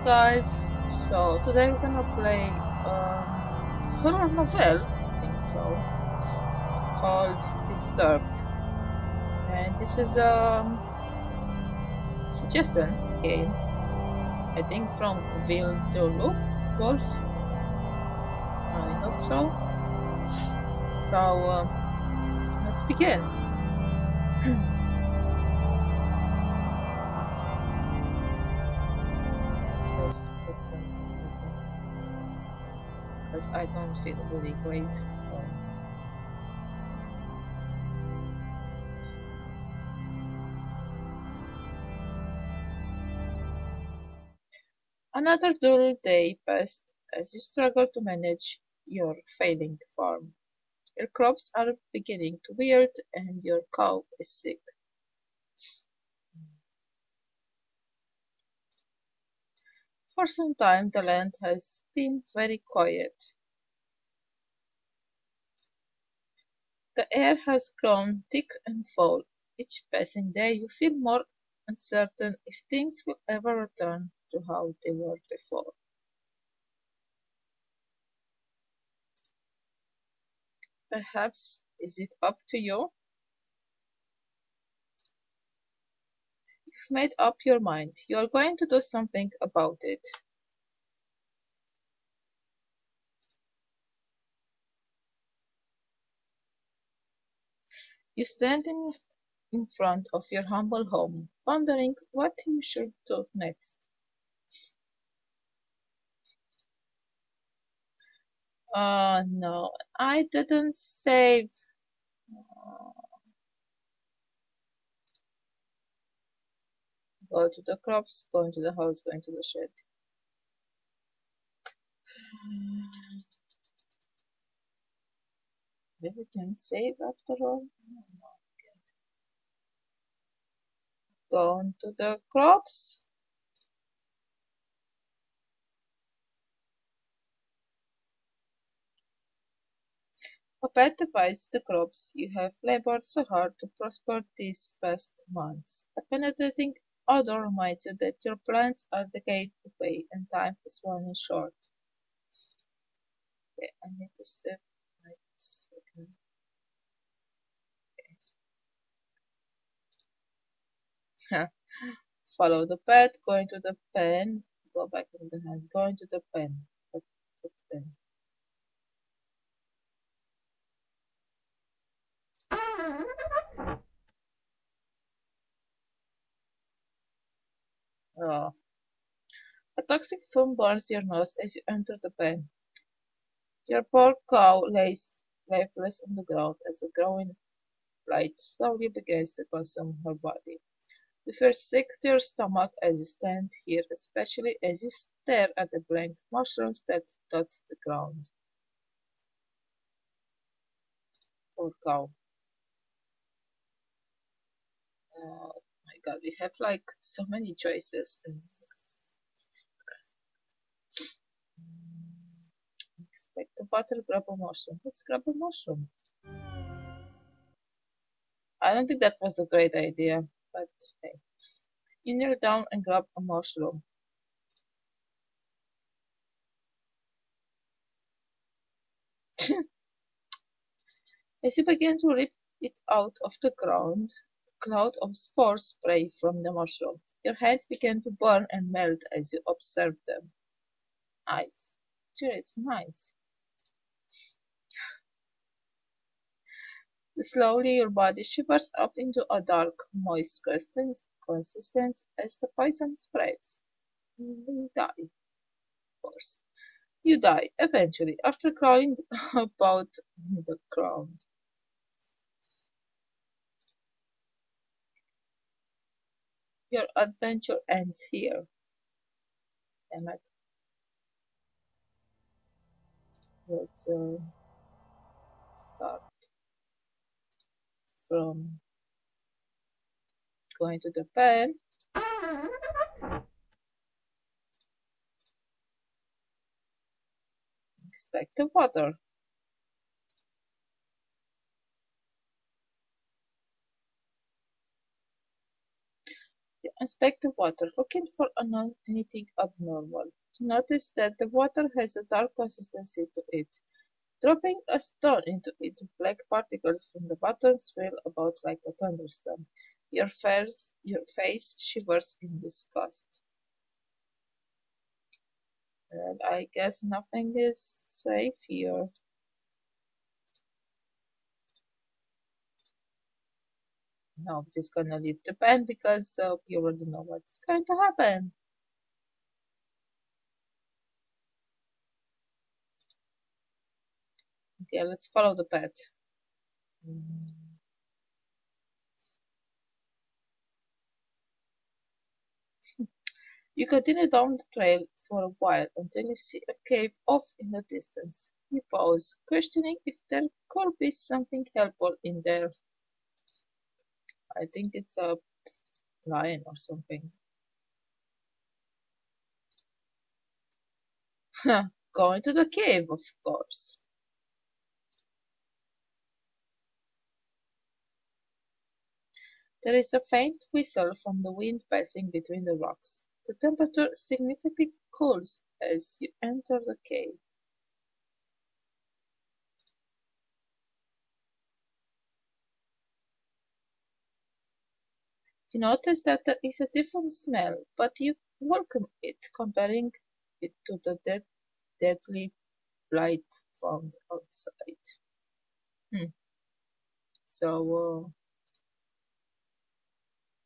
guys, so today we're gonna play horror novel, I think so, called Disturbed, and this is a suggestion game, I think from Will to Loop Wolf. I hope so. So let's begin. Because I don't feel really great, so. Another dull day passed as you struggle to manage your failing farm. Your crops are beginning to wilt and your cow is sick. For some time the land has been very quiet. The air has grown thick and foul. Each passing day you feel more uncertain if things will ever return to how they were before. Perhaps is it up to you? You've made up your mind. You are going to do something about it. You stand in front of your humble home, wondering what you should do next. Oh no, I didn't save. Go to the crops, go into the house, go into the shed. Maybe we can save after all. Go into the crops. A pet divides the crops you have labored so hard to prosper these past months. A penetrating odor reminds you that your plants are the gateway and time is running short. Okay, I need to save my second. Okay. Follow the pet, go into the pen, go back in the hand, go into the pen. The pen. Oh. A toxic fume burns your nose as you enter the pen. Your poor cow lays lifeless on the ground as the growing light slowly begins to consume her body. You feel sick to your stomach as you stand here, especially as you stare at the blank mushrooms that dot the ground. Poor cow. Oh my god, we have like so many choices. Expect the butter, grab a mushroom. Let's grab a mushroom. I don't think that was a great idea, but hey. You kneel down and grab a mushroom. As you begin to rip it out of the ground, a cloud of spores spray from the mushroom. Your hands begin to burn and melt as you observe them. Nice. Sure, it's nice. Slowly your body shivers up into a dark, moist consistence as the poison spreads. You die, of course. You die, eventually, after crawling about the ground. Your adventure ends here. Damn it. Let's start from going to the pen. Expect the water. The inspect the water, looking for anything abnormal. You notice that the water has a dark consistency to it. Dropping a stone into it, black particles from the bottom swirl about like a thunderstorm. Your face shivers in disgust. Well, I guess nothing is safe here. No, I'm just gonna leave the pen because you already know what's going to happen. Okay, let's follow the path. You continue down the trail for a while until you see a cave off in the distance. You pause, questioning if there could be something helpful in there. I think it's a lion or something. Go into the cave, of course. There is a faint whistle from the wind passing between the rocks. The temperature significantly cools as you enter the cave. You notice that there is a different smell, but you welcome it, comparing it to the deadly blight found outside. Hmm. So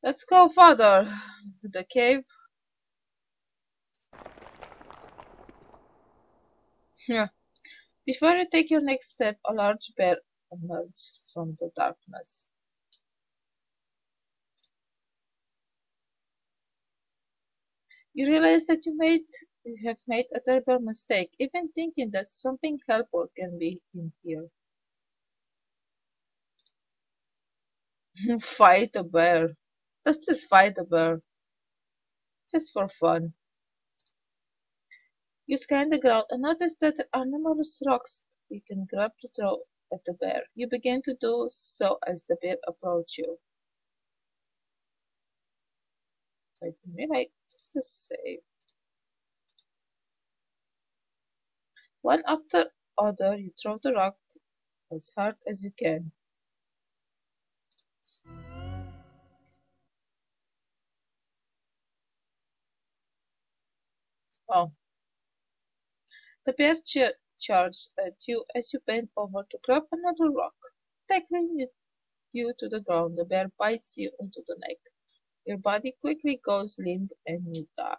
let's go further. The cave. Yeah. Before you take your next step, a large bear emerges from the darkness. You realize that you have made a terrible mistake, even thinking that something helpful can be in here. Fight a bear. Let's just fight a bear, just for fun. You scan the ground and notice that there are numerous rocks you can grab to throw at the bear. You begin to do so as the bear approaches you. Let me like just to save. One after other, you throw the rock as hard as you can. Oh, the bear charges at you as you bend over to grab another rock. Tackling you to the ground, the bear bites you into the neck. Your body quickly goes limp and you die.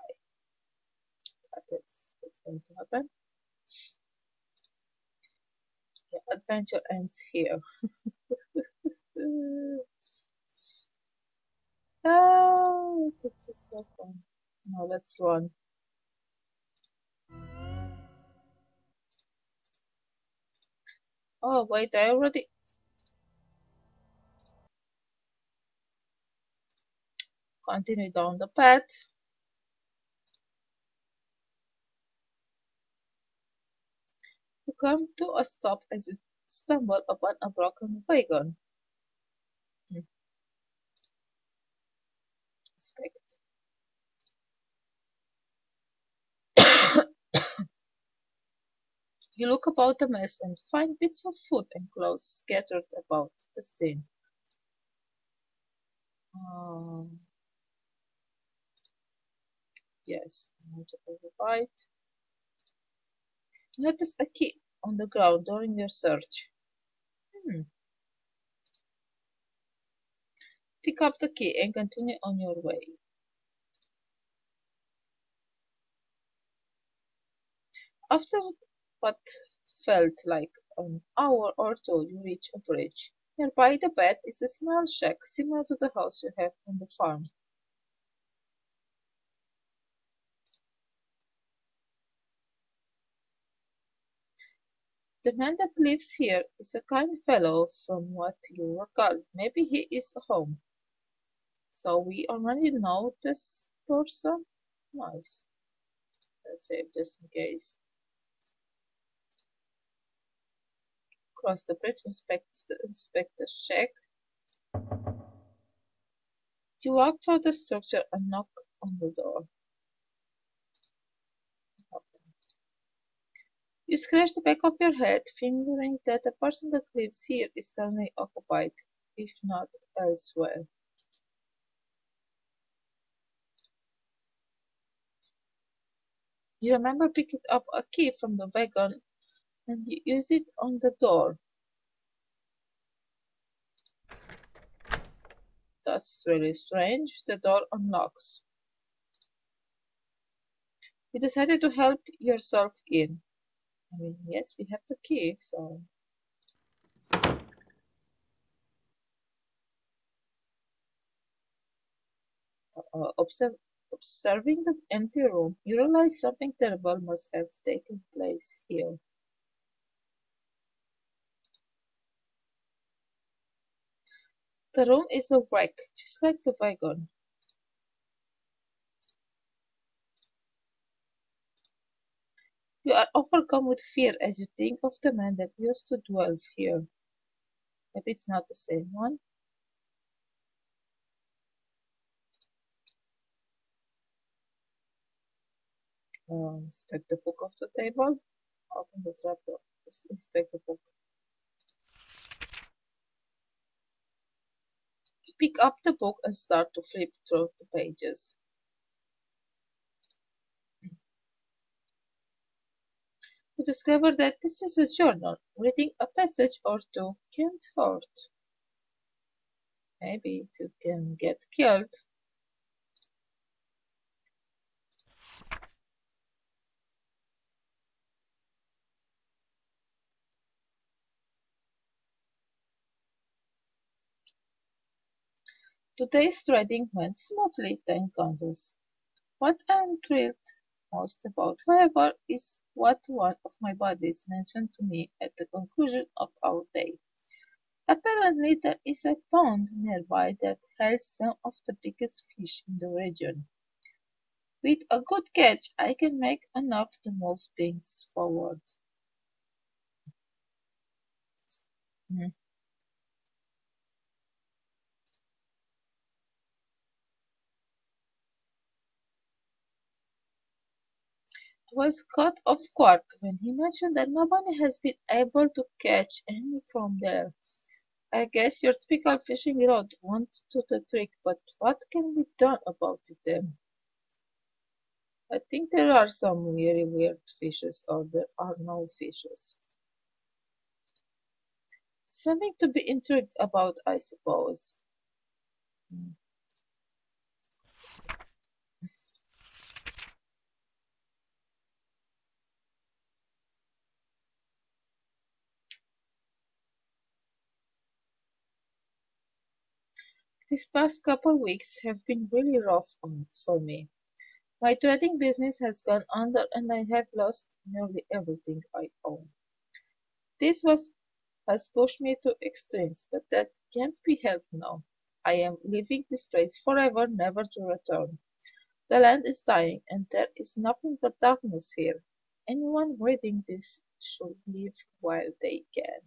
That's going to happen. Your adventure ends here. Oh, this is so fun. Now let's run. Oh, wait, I already continue down the path. You come to a stop as you stumble upon a broken wagon. Inspect. You look about the mess and find bits of food and clothes scattered about the scene. Um, yes, I want to override. Notice a key on the ground during your search. Hmm. Pick up the key and continue on your way. After what felt like an hour or two, you reach a bridge. Nearby the bed is a small shack similar to the house you have on the farm. The man that lives here is a kind fellow from what you recall. Maybe he is home. So we already know this person? Nice. Let's save just in case. Cross the bridge, inspect the shack. You walk through the structure and knock on the door. You scratch the back of your head, figuring that the person that lives here is currently occupied, if not elsewhere. You remember picking up a key from the wagon and you use it on the door. That's really strange. The door unlocks. You decided to help yourself in. I mean, yes, we have the key, so. Observing the empty room, you realize something terrible must have taken place here. The room is a wreck, just like the wagon. You are overcome with fear as you think of the man that used to dwell here. Maybe it's not the same one. Inspect the book of the table. Open the trapdoor. Inspect the book. You pick up the book and start to flip through the pages. You discover that this is a journal. Reading a passage or two can't hurt. Maybe if you can get killed. Today's trading went smoothly, thank goodness. What I'm thrilled most about, however, is what one of my buddies mentioned to me at the conclusion of our day. Apparently, there is a pond nearby that has some of the biggest fish in the region. With a good catch, I can make enough to move things forward. Hmm. I was caught off guard when he mentioned that nobody has been able to catch any from there. I guess your typical fishing rod won't do the trick, but what can be done about it then? I think there are some really weird fishes or there are no fishes. Something to be intrigued about, I suppose. Hmm. These past couple weeks have been really rough for me. My trading business has gone under and I have lost nearly everything I own. This has pushed me to extremes, but that can't be helped now. I am leaving this place forever, never to return. The land is dying, and there is nothing but darkness here. Anyone reading this should leave while they can.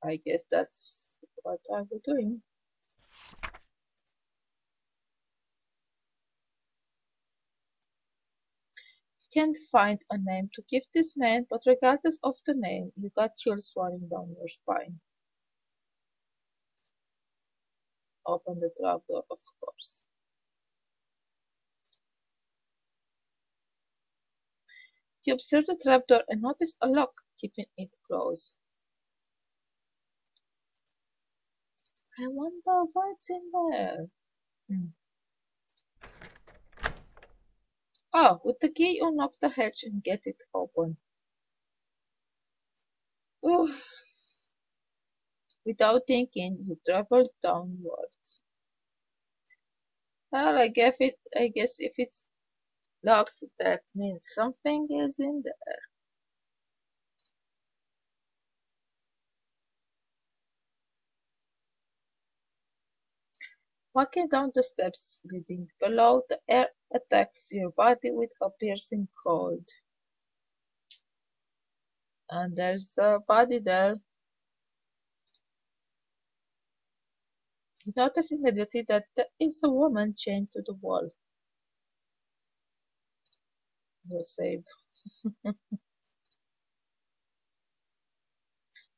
I guess that's what I will be doing. You can't find a name to give this man, but regardless of the name, you got chills running down your spine. Open the trapdoor, of course. You observe the trapdoor and notice a lock keeping it closed. I wonder what's in there. Hmm. Oh, with the key you unlock the hatch and get it open. Ooh. Without thinking, you travel downwards. Well, I guess if it's locked, that means something is in there. Walking down the steps leading below, the air attacks your body with a piercing cold. And there's a body there. You notice immediately that there is a woman chained to the wall. We'll save.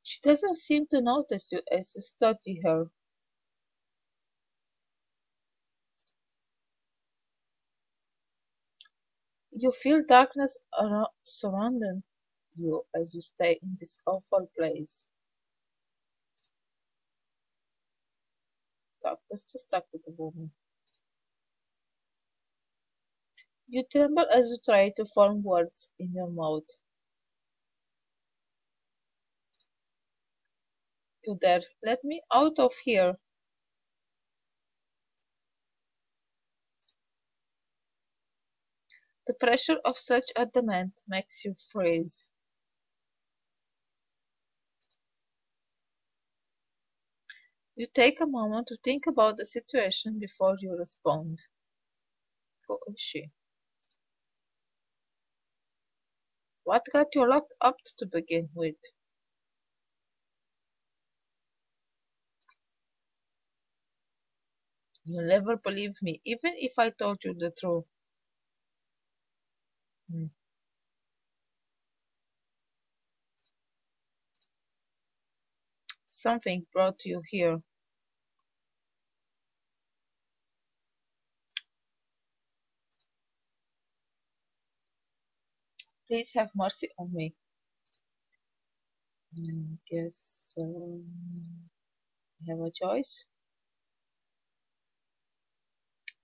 She doesn't seem to notice you as you study her. You feel darkness surrounding you as you stay in this awful place. Darkness just stuck to the woman. You tremble as you try to form words in your mouth. You dare, let me out of here. The pressure of such a demand makes you freeze. You take a moment to think about the situation before you respond. Who is she? What got you locked up to begin with? You'll never believe me, even if I told you the truth. Hmm. Something brought you here. Please have mercy on me. Guess I have a choice.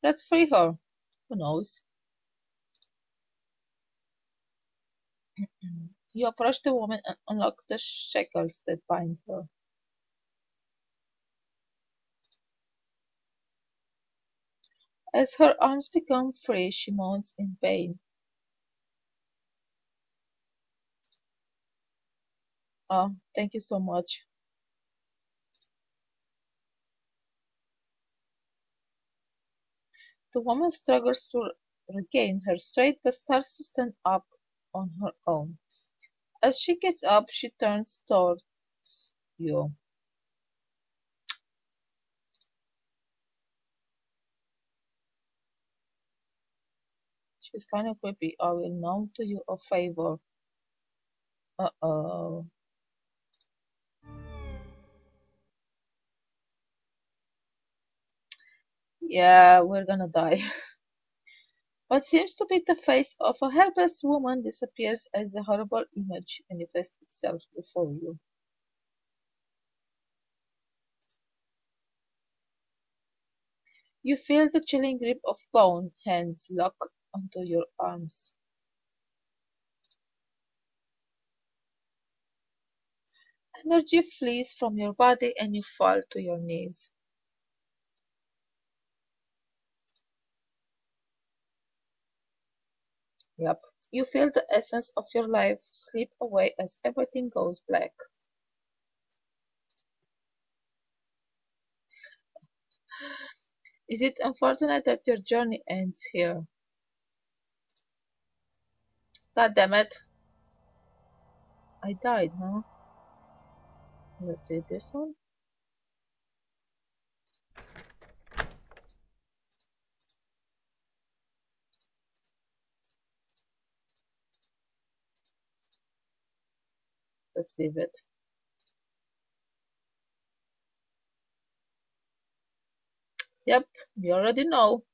Let's free her. Who knows? You approach the woman and unlock the shackles that bind her. As her arms become free, she moans in pain. Oh, thank you so much. The woman struggles to regain her strength but starts to stand up on her own. As she gets up, she turns towards you. She's kind of creepy. I will now do you a favor. Uh-oh. Yeah, we're gonna die. What seems to be the face of a helpless woman disappears as the horrible image manifests itself before you. You feel the chilling grip of bone hands lock onto your arms. Energy flees from your body and you fall to your knees. Yep. You feel the essence of your life slip away as everything goes black. Is it unfortunate that your journey ends here? God damn it. I died, huh? Let's see this one. Let's leave it. Yep, you already know.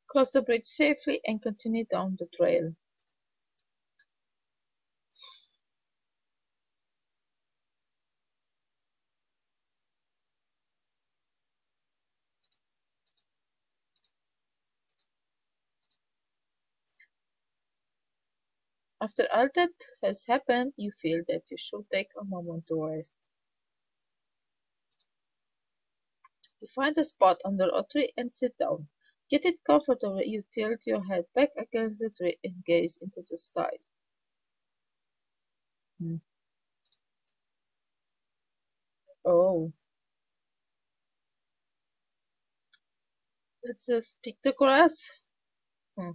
Cross the bridge safely and continue down the trail. After all that has happened, you feel that you should take a moment to rest. You find a spot under a tree and sit down. Get it comfortable, you tilt your head back against the tree and gaze into the sky. Hmm. Oh, let's pick the grass. Hmm.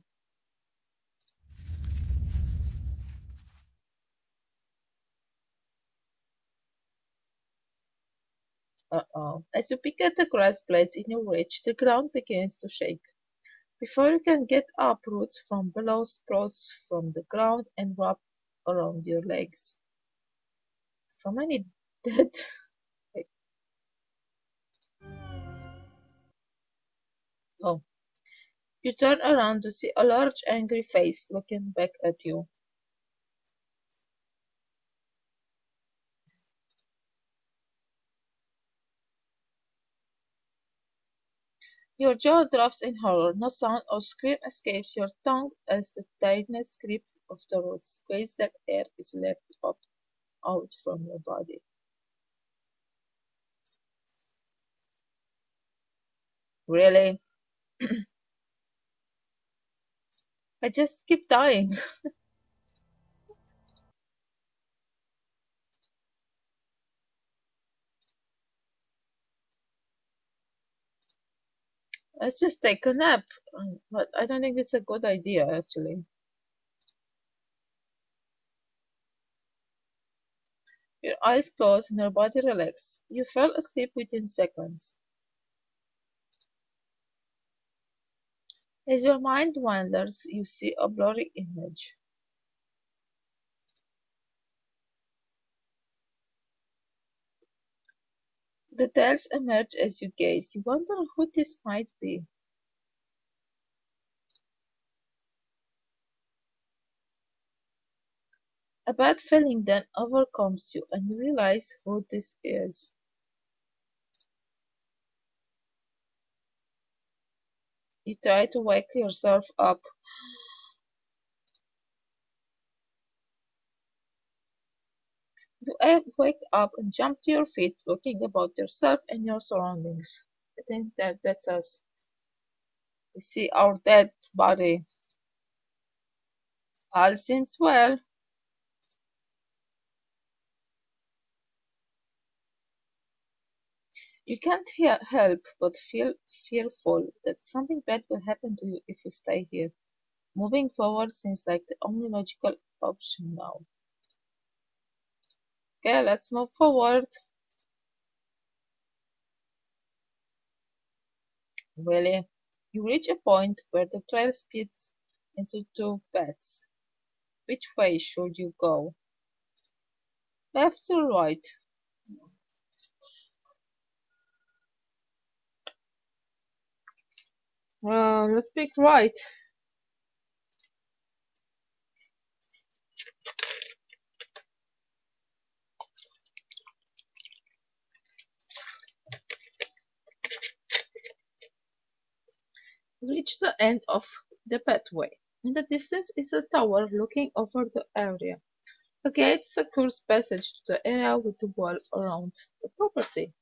Uh-oh. As you pick at the grass blades in your reach, the ground begins to shake. Before you can get up, roots from below sprout from the ground and wrap around your legs. So many dead. Oh. You turn around to see a large angry face looking back at you. Your jaw drops in horror. No sound or scream escapes your tongue as the tightness grip of the roots squeezes that air is left up out from your body. Really? I just keep dying. Let's just take a nap. But I don't think it's a good idea, actually. Your eyes close and your body relaxes. You fell asleep within seconds. As your mind wanders, you see a blurry image. Details emerge as you gaze. You wonder who this might be. A bad feeling then overcomes you and you realize who this is. You try to wake yourself up. You wake up and jump to your feet, looking about yourself and your surroundings. I think that's us. We see our dead body. All seems well. You can't help but feel fearful that something bad will happen to you if you stay here. Moving forward seems like the only logical option now. Okay, let's move forward. Really? You reach a point where the trail splits into two paths. Which way should you go? Left or right? Let's pick right. You reach the end of the pathway. In the distance is a tower looking over the area. The gate secures passage to the area with the wall around the property.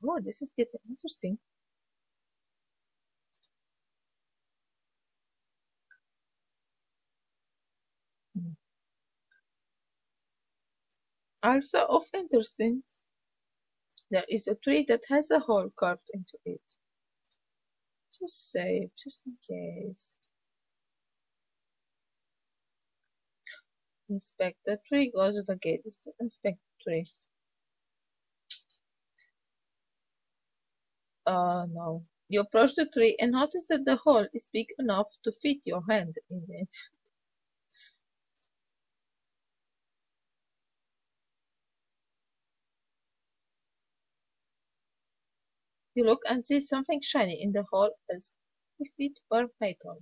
Oh, this is getting interesting. Also of interesting, there is a tree that has a hole carved into it. Just save, just in case. Inspect the tree, go to the gate. Inspect the tree. No. You approach the tree and notice that the hole is big enough to fit your hand in it. You look and see something shiny in the hole as if it were metal.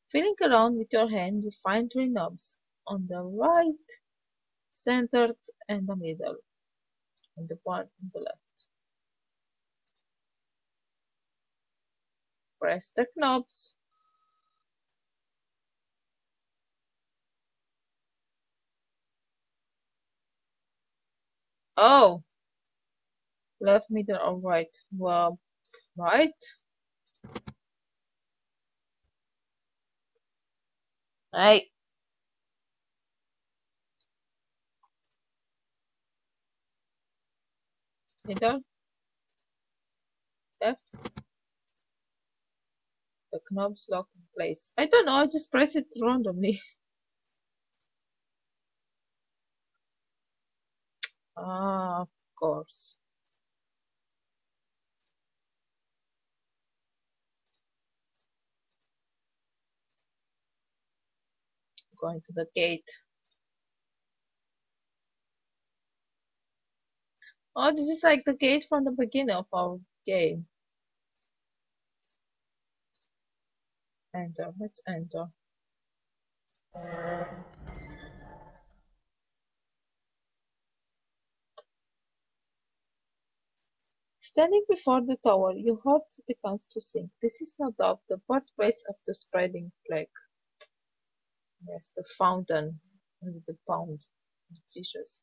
Feeling around with your hand, you find three knobs on the right, centered, and the middle, and the one on the left. Press the knobs. Oh! Left, middle, or right? Well, right? Hey! Middle, left. The knobs lock in place. I don't know, I just press it randomly. Ah, of course. going to the gate. Oh, this is like the gate from the beginning of our game. Enter. Let's enter. Standing before the tower, your heart begins to sink. This is no doubt the birthplace of the spreading plague. Yes, the fountain and the pond, the fishes.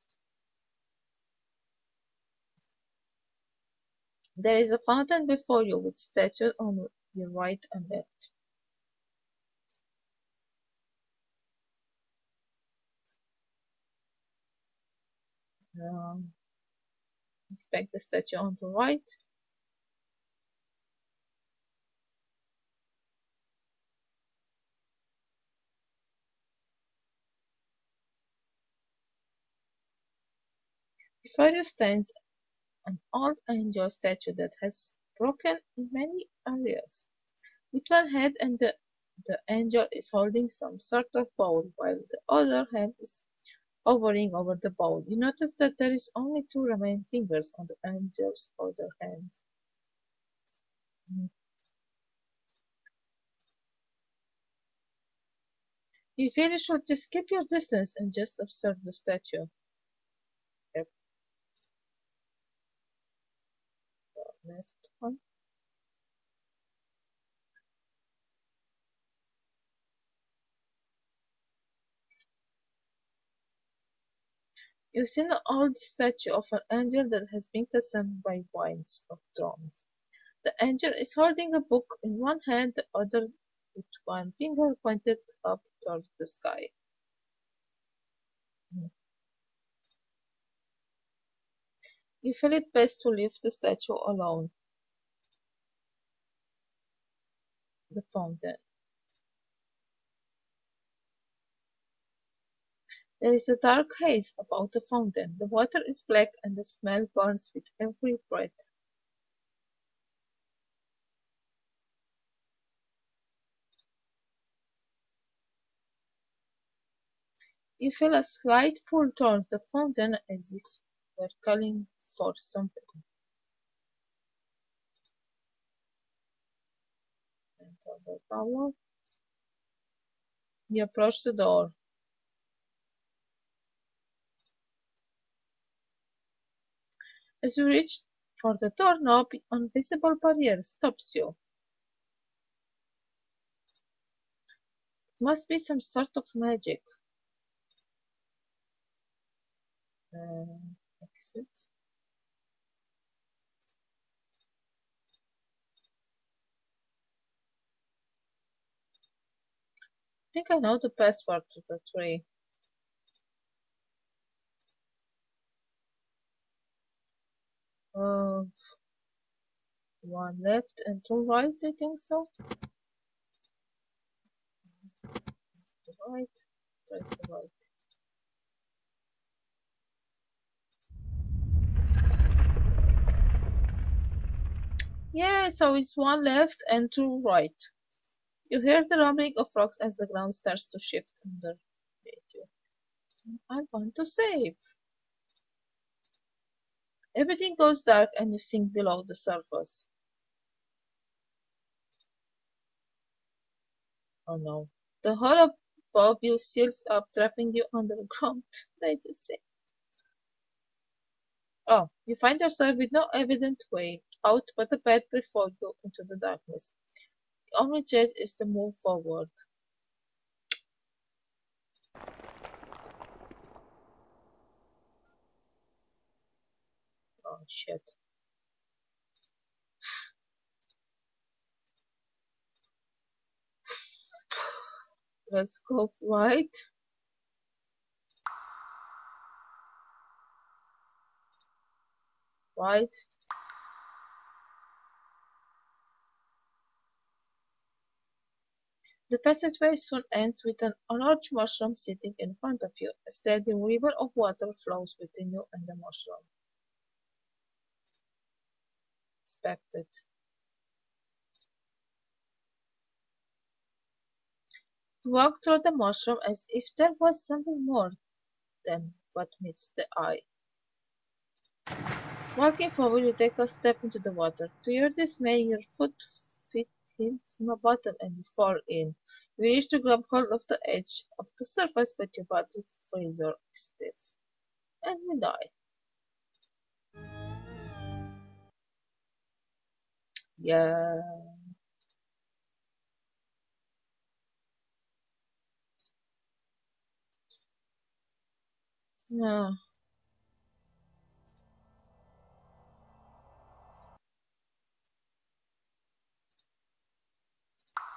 There is a fountain before you with statues on your right and left. Inspect the statue on the right. Before you stands an old angel statue that has broken in many areas. With one hand and the angel is holding some sort of bowl, while the other hand is hovering over the bowl. You notice that there is only two remaining fingers on the angel's other hand. You feel you should just keep your distance and just observe the statue. Yep. Left one. You see an old statue of an angel that has been consumed by winds of thorns. The angel is holding a book in one hand, the other with one finger pointed up toward the sky. You feel it best to leave the statue alone. The fountain. There is a dark haze about the fountain. The water is black and the smell burns with every breath. You feel a slight pull towards the fountain as if you were calling for something. Enter the tower. You approach the door. As you reach for the doorknob, an invisible barrier stops you. It must be some sort of magic. Exit. I think I know the password to the tree. One left and two right, I think so. The right, press the right. Yeah, so it's one left and two right. You hear the rumbling of rocks as the ground starts to shift underneath you. I want to save. Everything goes dark and you sink below the surface. Oh no. The hole above you seals up, trapping you underground. They just say. Oh, you find yourself with no evident way out but a path before you into the darkness. The only choice is to move forward. Oh shit. Let's go right. Right. The passageway soon ends with a large mushroom sitting in front of you. A steady river of water flows between you and the mushroom. Inspect it. You walk through the mushroom as if there was something more than what meets the eye. Walking forward, you take a step into the water. To your dismay, your feet hits the bottom and you fall in. You reach to grab hold of the edge of the surface, but your body freezes stiff, and you die. Yeah. Yeah.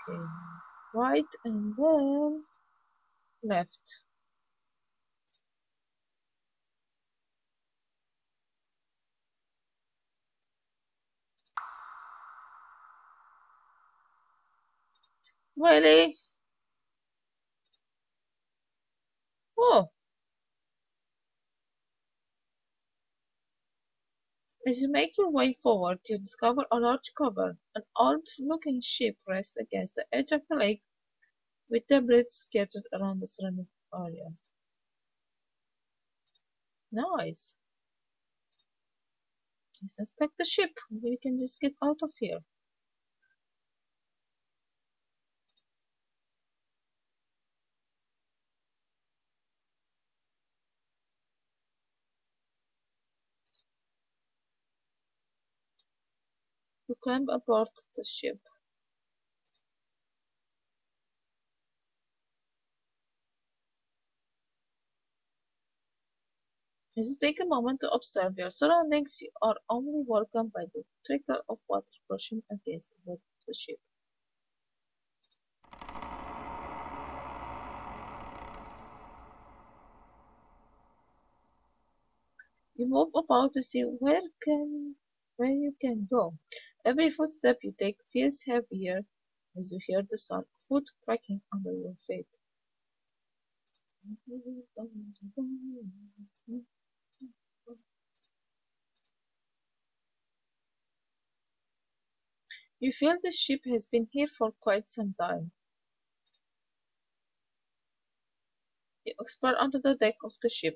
Okay. Right and then left. Really? Oh, as you make your way forward, you discover a large cover. An odd-looking ship rests against the edge of the lake, with debris scattered around the surrounding area. Nice. Let's inspect the ship. We can just get out of here. You climb aboard the ship. As you take a moment to observe your surroundings, you are only welcomed by the trickle of water brushing against the wood of the ship. You move about to see where you can go. Every footstep you take feels heavier as you hear the sound of wood cracking under your feet. You feel the ship has been here for quite some time. You explore onto the deck of the ship.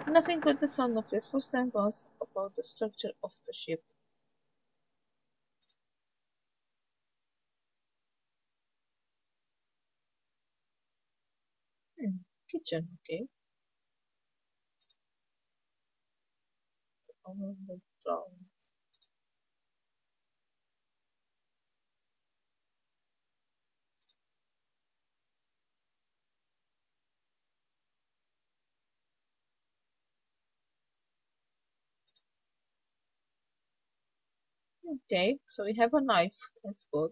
Nothing but the sound of your first-time bounce about the structure of the ship. Kitchen, okay. Over the ground. Okay, so we have a knife. That's good.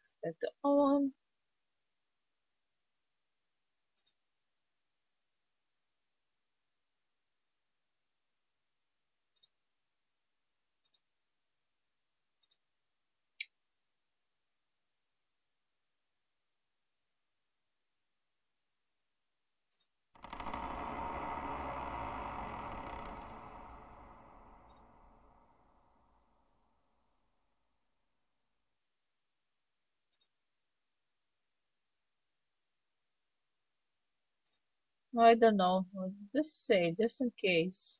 Set the on. I don't know. What did this say? Just in case.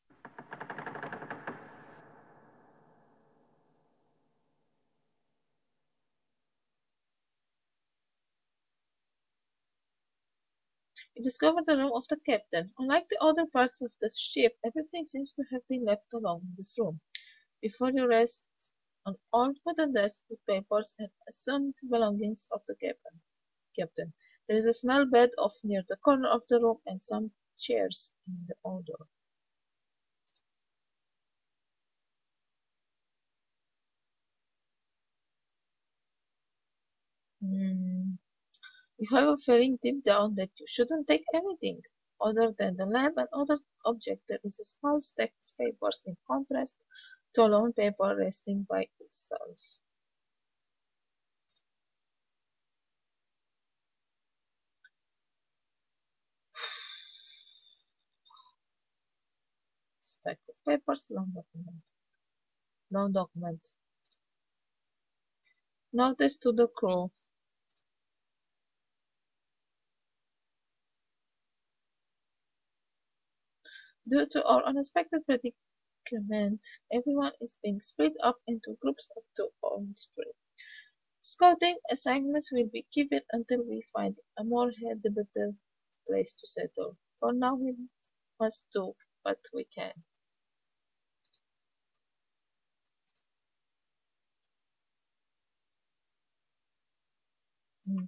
You discover the room of the captain. Unlike the other parts of the ship, everything seems to have been left alone in this room. Before you rest an old wooden desk with papers and assumed belongings of the captain. There is a small bed off near the corner of the room and some chairs in the order. Hmm. You have a feeling deep down that you shouldn't take anything. Other than the lamp and other object, there is a small stack of papers in contrast to a lone paper resting by itself. Stack of papers, long document. Long document. Notice to the crew. Due to our unexpected predicament, everyone is being split up into groups of 2 or 3. Scouting assignments will be given until we find a more habitable place to settle. For now, we must do what we can. Mm.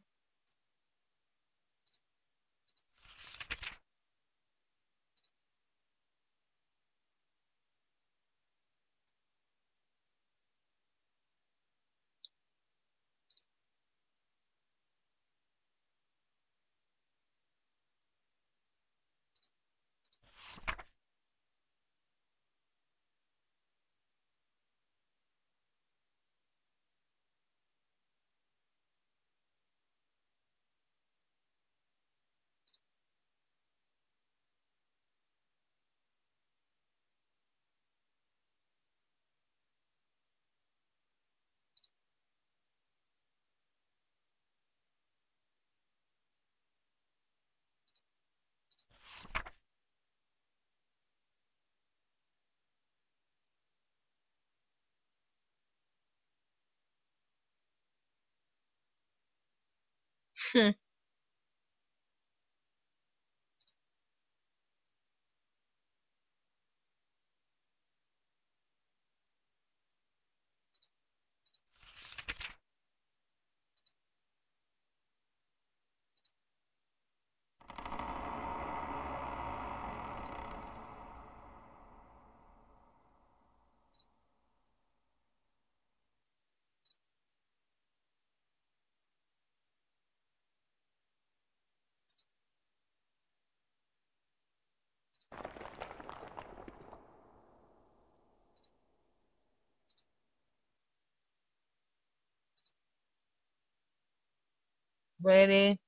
Really?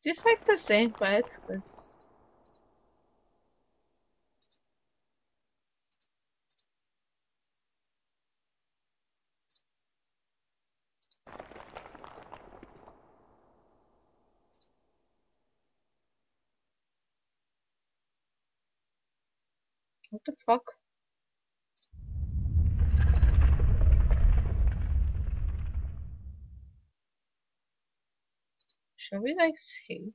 Just like the same path with what the fuck? Should we like see?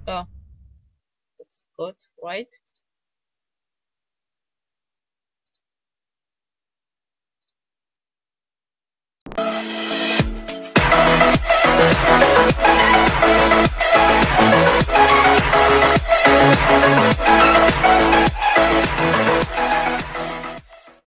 Oh, that's good, right?